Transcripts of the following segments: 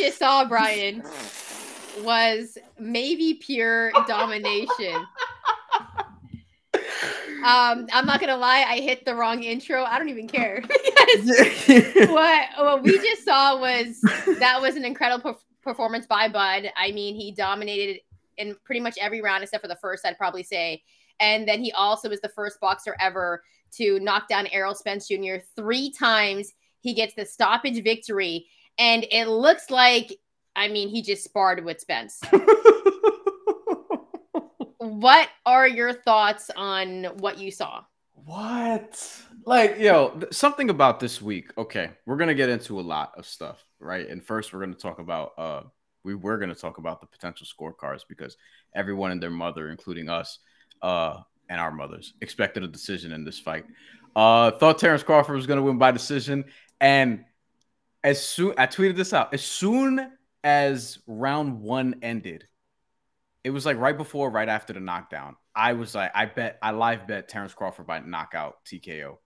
just saw, Bryan, was maybe pure domination. I'm not gonna lie, I hit the wrong intro. I don't even care. what we just saw was an incredible performance by Bud. I mean, he dominated in pretty much every round except for the first, I'd probably say. And then he also was the first boxer ever to knock down Errol Spence Jr. 3 times. He gets the stoppage victory, and it looks like, I mean, he just sparred with Spence. What are your thoughts on what you saw? What? Like, yo, something about this week. Okay, we're gonna get into a lot of stuff, right? And first, we're gonna talk about we're gonna talk about the potential scorecards, because everyone and their mother, including us, and our mothers, expected a decision in this fight. Thought Terence Crawford was gonna win by decision, and I tweeted this out. As soon as round 1 ended, it was like right after the knockdown, I was like, I live bet Terence Crawford by knockout TKO.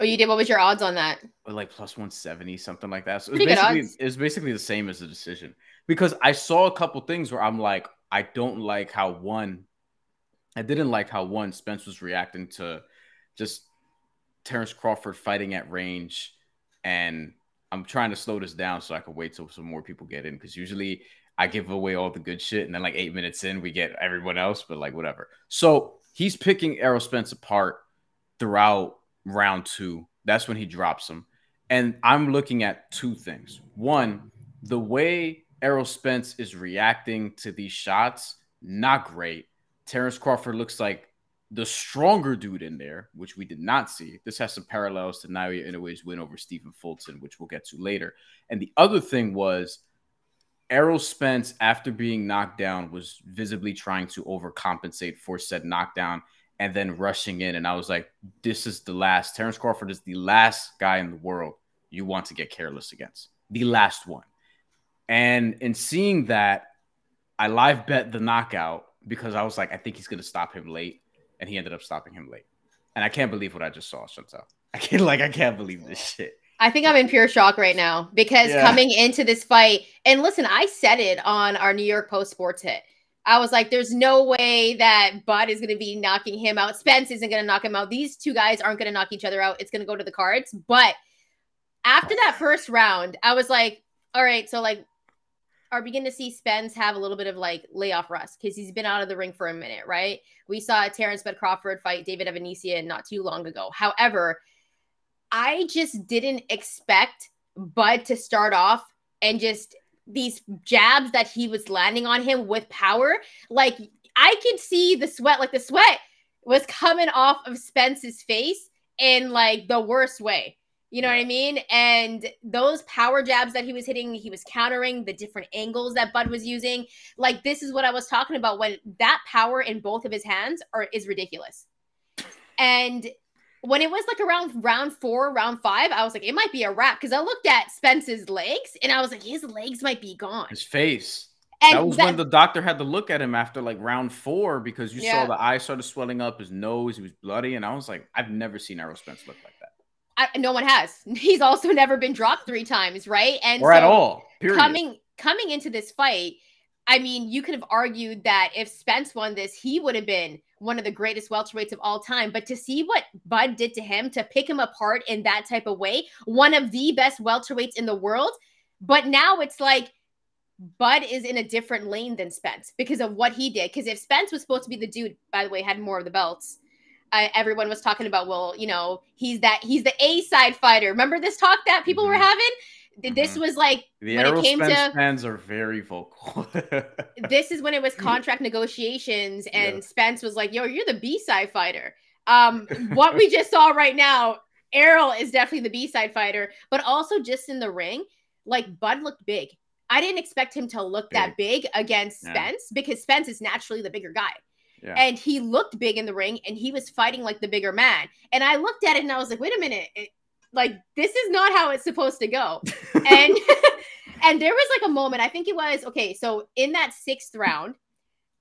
Oh, you did? What was your odds on that? Like plus 170, something like that. So it was basically the same as the decision, because I saw a couple things where I'm like, I didn't like how Spence was reacting to just Terence Crawford fighting at range, and I'm trying to slow this down so I can wait till some more people get in, because usually I give away all the good shit, and then like 8 minutes in, we get everyone else, but like whatever. So he's picking Errol Spence apart throughout round 2. That's when he drops him. And I'm looking at 2 things. One, the way Errol Spence is reacting to these shots, not great. Terence Crawford looks like the stronger dude in there, which we did not see. This has some parallels to Naoya Inoue's win over Stephen Fulton, which we'll get to later. And the other thing was, Errol Spence, after being knocked down, was visibly trying to overcompensate for said knockdown and then rushing in. And I was like, this is the last. Terence Crawford is the last guy in the world you want to get careless against. The last one. And in seeing that, I live bet the knockout, because I was like, I think he's going to stop him late. And he ended up stopping him late. And I can't believe what I just saw, Shantelle. I can't believe this shit. I think I'm in pure shock right now, because coming into this fight, and listen, I said it on our New York Post Sports Hit. I was like, there's no way that Bud is going to be knocking him out. Spence isn't going to knock him out. These 2 guys aren't going to knock each other out. It's going to go to the cards. But after that first round, I was like, all right, so like, are we going to see Spence have a little bit of like layoff rust? Because he's been out of the ring for a minute, right? We saw Terence Crawford fight David Evanesian not too long ago. However, I just didn't expect Bud to start off and just these jabs that he was landing on him with power. Like, I could see the sweat, like the sweat was coming off of Spence's face in like the worst way. You know what I mean? And those power jabs that he was hitting, he was countering the different angles that Bud was using. Like, this is what I was talking about, when that power in both of his hands is ridiculous. And when it was like around round 4, round 5, I was like, it might be a wrap, because I looked at Spence's legs and I was like, his legs might be gone. His face. And that was when the doctor had to look at him after like round 4, because you saw the eye started swelling up, his nose, he was bloody. And I was like, I've never seen Errol Spence look like that. No one has. He's also never been dropped 3 times, right? And or so at all. Period. Coming into this fight, I mean, you could have argued that if Spence won this, he would have been one of the greatest welterweights of all time. But to see what Bud did to him, to pick him apart in that type of way, one of the best welterweights in the world. But now it's like Bud is in a different lane than Spence because of what he did. Because if Spence was supposed to be the dude, by the way, had more of the belts, everyone was talking about, well, you know, he's the A-side fighter. Remember this talk that people were having? This was like the when Errol it came Spence to fans are very vocal. This is when it was contract negotiations, and Spence was like, "Yo, you're the B-side fighter." What we just saw right now, Errol is definitely the B-side fighter, but also just in the ring, like Bud looked big. I didn't expect him to look that big against Spence because Spence is naturally the bigger guy. Yeah. And he looked big in the ring, and he was fighting like the bigger man. And I looked at it and I was like, wait a minute. Like, this is not how it's supposed to go. And and there was like a moment, I think it was, okay, so in that 6th round,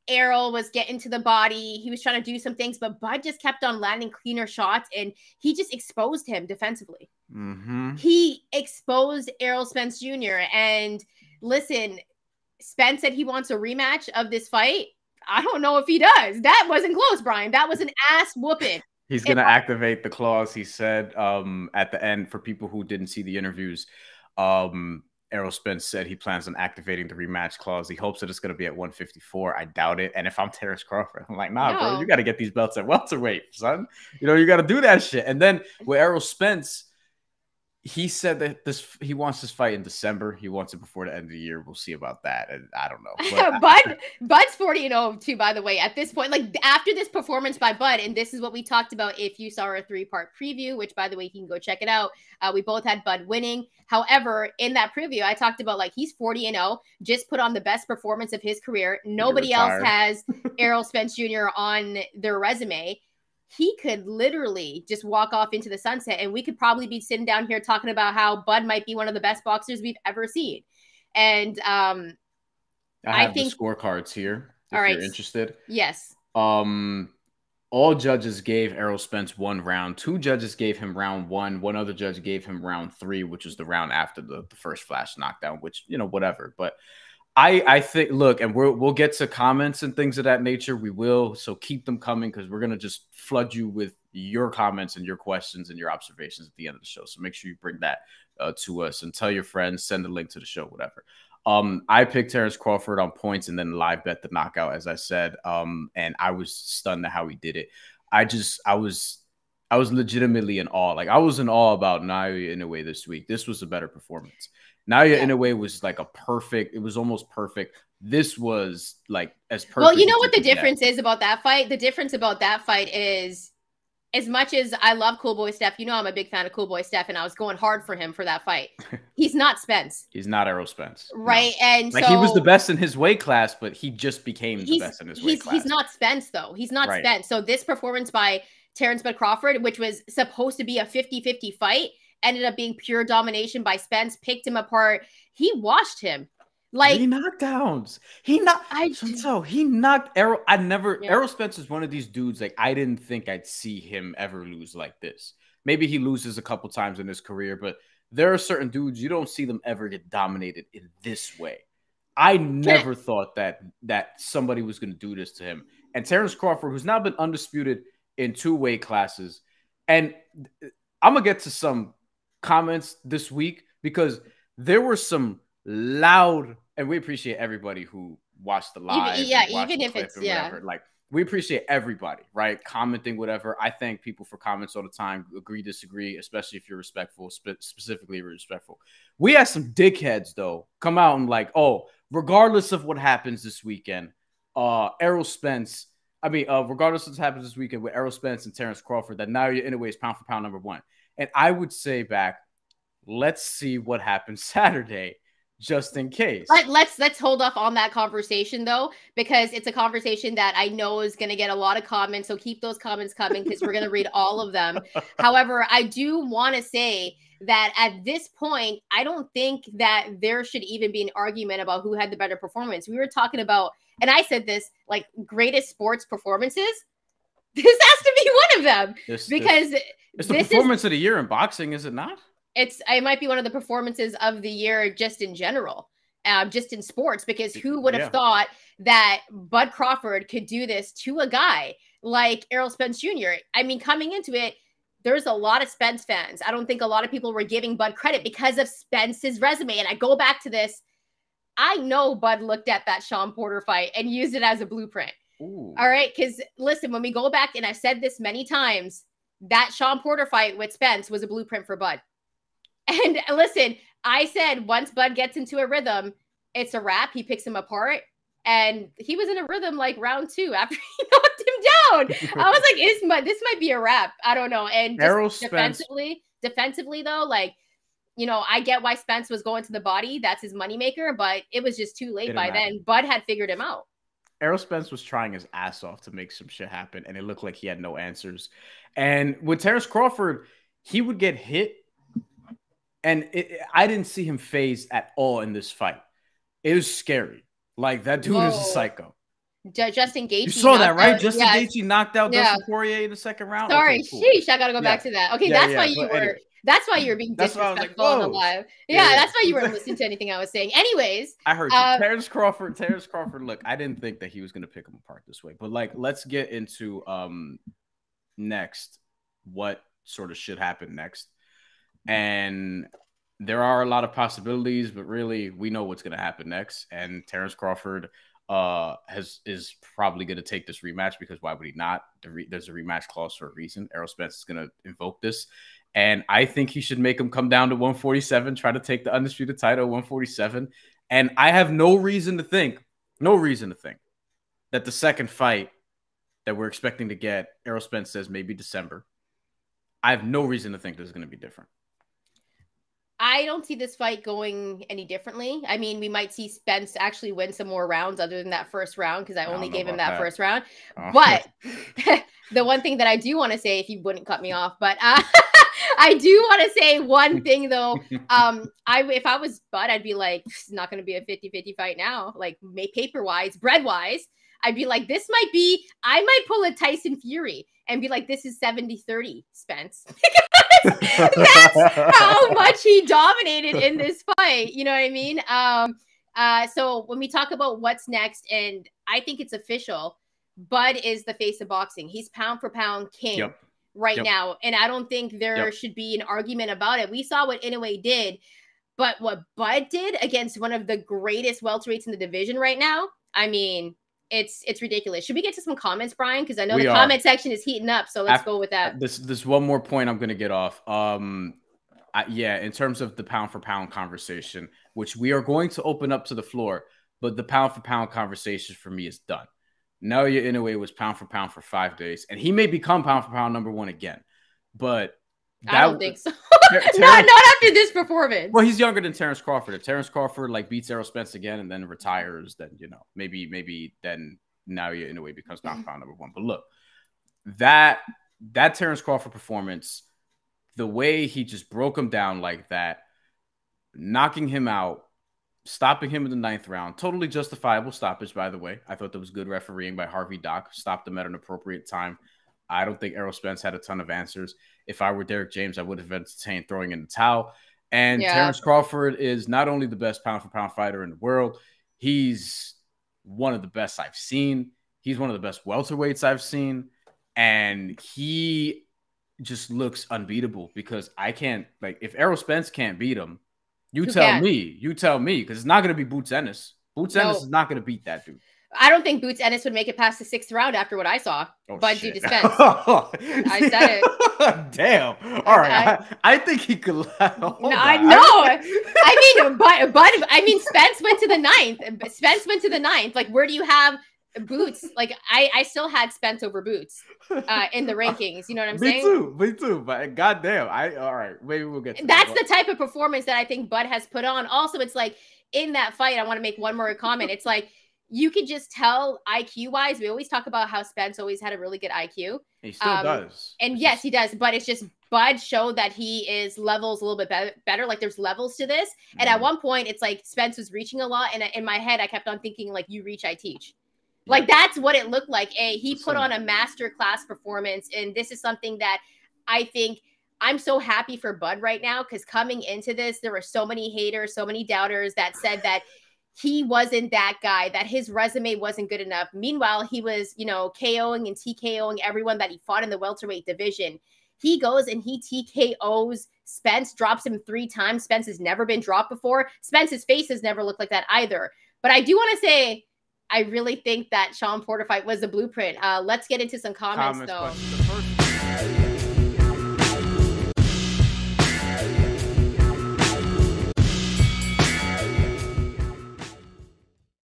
Errol was getting to the body. He was trying to do some things, but Bud just kept on landing cleaner shots, and he just exposed him defensively. He exposed Errol Spence Jr. And listen, Spence said he wants a rematch of this fight. I don't know if he does. That wasn't close, Bryan. That was an ass whooping. He's going to activate the clause, he said, at the end. For people who didn't see the interviews, Errol Spence said he plans on activating the rematch clause. He hopes that it's going to be at 154. I doubt it. And if I'm Terence Crawford, I'm like, nah, bro, you got to get these belts at welterweight, son. You know, you got to do that shit. And then with Errol Spence, he said that he wants this fight in December. He wants it before the end of the year. We'll see about that. And I don't know. Bud's 40-0 too, by the way. At this point, like after this performance by Bud, and this is what we talked about if you saw our 3-part preview, which by the way, you can go check it out. We both had Bud winning. However, in that preview, I talked about like he's 40-0, just put on the best performance of his career. Nobody else has Errol Spence Jr. on their resume. He could literally just walk off into the sunset, and we could probably be sitting down here talking about how Bud might be one of the best boxers we've ever seen. And I think the scorecards here if you're interested. Yes. All judges gave Errol Spence 1 round. 2 judges gave him round 1. 1 other judge gave him round 3, which was the round after the first flash knockdown, which, you know, whatever. But I think, look, and we'll get to comments and things of that nature. We will. So keep them coming, because we're going to just flood you with your comments and your questions and your observations at the end of the show. So make sure you bring that to us and tell your friends, send a link to the show, whatever. I picked Terence Crawford on points and then live bet the knockout, as I said. And I was stunned at how he did it. I was legitimately in awe. Like, I was in awe about Naoya Inoue this week. This was a better performance. Naoya Inoue was like it was almost perfect. This was like as perfect. Well, you know what the difference is about that fight? The difference about that fight is, as much as I love Cool Boy Steph, you know I'm a big fan of Cool Boy Steph, and I was going hard for him for that fight. He's not Spence. He's not Errol Spence. Right. No. And like, so he was the best in his weight class, but he just became the best in his weight class. He's not Spence, though. He's not Spence. So this performance by Terence Crawford, which was supposed to be a 50-50 fight, ended up being pure domination by Spence, picked him apart. He washed him. Like, 3 knockdowns. He knocked Errol. Errol Spence is one of these dudes, like, I didn't think I'd see him ever lose like this. Maybe he loses a couple times in his career, but there are certain dudes, you don't see them ever get dominated in this way. I never thought that somebody was going to do this to him. And Terence Crawford, who's now been undisputed in 2 weight classes, and I'm going to get to some comments this week, because there were some loud, and we appreciate everybody who watched the live. Even if it's whatever. Like, we appreciate everybody, right? Commenting, whatever. I thank people for comments all the time. Agree, disagree, especially if you're respectful, specifically respectful. We had some dickheads, though, come out and like, oh, regardless of what happens this weekend, regardless of what happens this weekend with Errol Spence and Terence Crawford, that Naoya Inoue is pound for pound number 1. And I would say back, let's see what happens Saturday, just in case. Let's hold off on that conversation, though, because it's a conversation that I know is going to get a lot of comments. So keep those comments coming, because we're going to read all of them. However, I do want to say that at this point, I don't think that there should even be an argument about who had the better performance. We were talking about, and I said this, like, greatest sports performances. This has to be one of them, because it's the performance of the year in boxing, is it not? It might be one of the performances of the year just in general, just in sports, because who would have thought that Bud Crawford could do this to a guy like Errol Spence Jr.? I mean, coming into it, there's a lot of Spence fans. I don't think a lot of people were giving Bud credit because of Spence's resume. And I go back to this. I know Bud looked at that Sean Porter fight and used it as a blueprint. Ooh. All right. Because listen, when we go back, and I've said this many times, that Sean Porter fight with Spence was a blueprint for Bud. And listen, I said once Bud gets into a rhythm, it's a wrap. He picks him apart. And he was in a rhythm like round 2 after he knocked him down. I was like, this might be a wrap. I don't know. And just defensively though, like, you know, I get why Spence was going to the body. That's his moneymaker, but it was just too late by then. Bud had figured him out. Errol Spence was trying his ass off to make some shit happen, and it looked like he had no answers. And with Terence Crawford, he would get hit, and I didn't see him phased at all in this fight. It was scary. Like, that dude is a psycho. Justin Gaethje. You saw that, right? Justin Gaethje knocked out Dustin Poirier in the second round. Sorry, okay, cool. Sheesh, I got to go back to that. Okay, that's why you were... That's why you're being disrespectful on the live. Yeah, that's why you weren't listening to anything I was saying. Anyways, I heard you. Terence Crawford. Look, I didn't think that he was going to pick him apart this way, but like, let's get into next what sort of should happen next. And there are a lot of possibilities, but really we know what's going to happen next. And Terence Crawford is probably going to take this rematch, because why would he not? There's a rematch clause for a reason. Errol Spence is going to invoke this. And I think he should make him come down to 147, try to take the undisputed title 147. And I have no reason to think that the second fight that we're expecting to get, Errol Spence says maybe December. I have no reason to think this is going to be different. I don't see this fight going any differently. I mean, we might see Spence actually win some more rounds other than that first round, because I only gave him that first round. Oh. But the one thing that I do want to say, if you wouldn't cut me off, but I do want to say one thing though. If I was Bud, I'd be like, it's not going to be a 50-50 fight now. Like, paper wise, bread wise, I'd be like, I might pull a Tyson Fury and be like, this is 70-30, Spence. That's how much he dominated in this fight. You know what I mean? So when we talk about what's next, and I think it's official, Bud is the face of boxing. He's pound for pound king right now. And I don't think there should be an argument about it. We saw what Inoue did, but what Bud did against one of the greatest welterweights in the division right now, I mean, it's ridiculous. Should we get to some comments, Bryan? Because I know the comment section is heating up. So let's go with that. This one more point I'm going to get off. In terms of the pound for pound conversation, which we are going to open up to the floor, but the pound for pound conversation for me is done. Naoya Inoue was pound for 5 days, and he may become pound for pound #1 again. But I don't think so. not after this performance. Well, he's younger than Terence Crawford. If Terence Crawford beats Errol Spence again and then retires, then maybe then Naoya Inoue becomes pound for pound #1. But look, that Terence Crawford performance, the way he just broke him down like that, knocking him out, stopping him in the 9th round, totally justifiable stoppage, by the way. I thought that was good refereeing by Harvey Dock. Stopped him at an appropriate time. I don't think Errol Spence had a ton of answers. If I were Derek James, I would have entertained throwing in the towel. And Terence Crawford is not only the best pound for pound fighter in the world, he's one of the best I've seen. He's one of the best welterweights I've seen. And he just looks unbeatable, because I can't, if Errol Spence can't beat him, you tell me, because it's not going to be Boots Ennis. Boots Ennis is not going to beat that dude. I don't think Boots Ennis would make it past the 6th round after what I saw. Bud do dispense. I said it. Damn. All right. I think he could. I know. I mean, Spence went to the 9th. Like, where do you have Boots? Like, I still had Spence over Boots in the rankings. You know what I'm saying? Me too. But goddamn, all right. Maybe we'll get to that's the type of performance that I think Bud has put on. Also, it's like in that fight, I want to make one more comment. It's like, you could just tell IQ-wise. We always talk about how Spence always had a really good IQ. He still does. And yes, he does. But it's just Bud showed that he is levels a little bit better. Like, there's levels to this. And at one point, it's like Spence was reaching a lot. And in my head, I kept on thinking, like, you reach, I teach. Like, that's what it looked like. He put on a master class performance. And this is something that I think I'm so happy for Bud right now, because coming into this, there were so many haters, so many doubters that said that he wasn't that guy, that his resume wasn't good enough. Meanwhile, he was, KOing and TKOing everyone that he fought in the welterweight division. He goes and he TKOs Spence, drops him 3 times. Spence has never been dropped before. Spence's face has never looked like that either. But I do want to say, I really think that Sean Porter fight was the blueprint. Let's get into some comments though.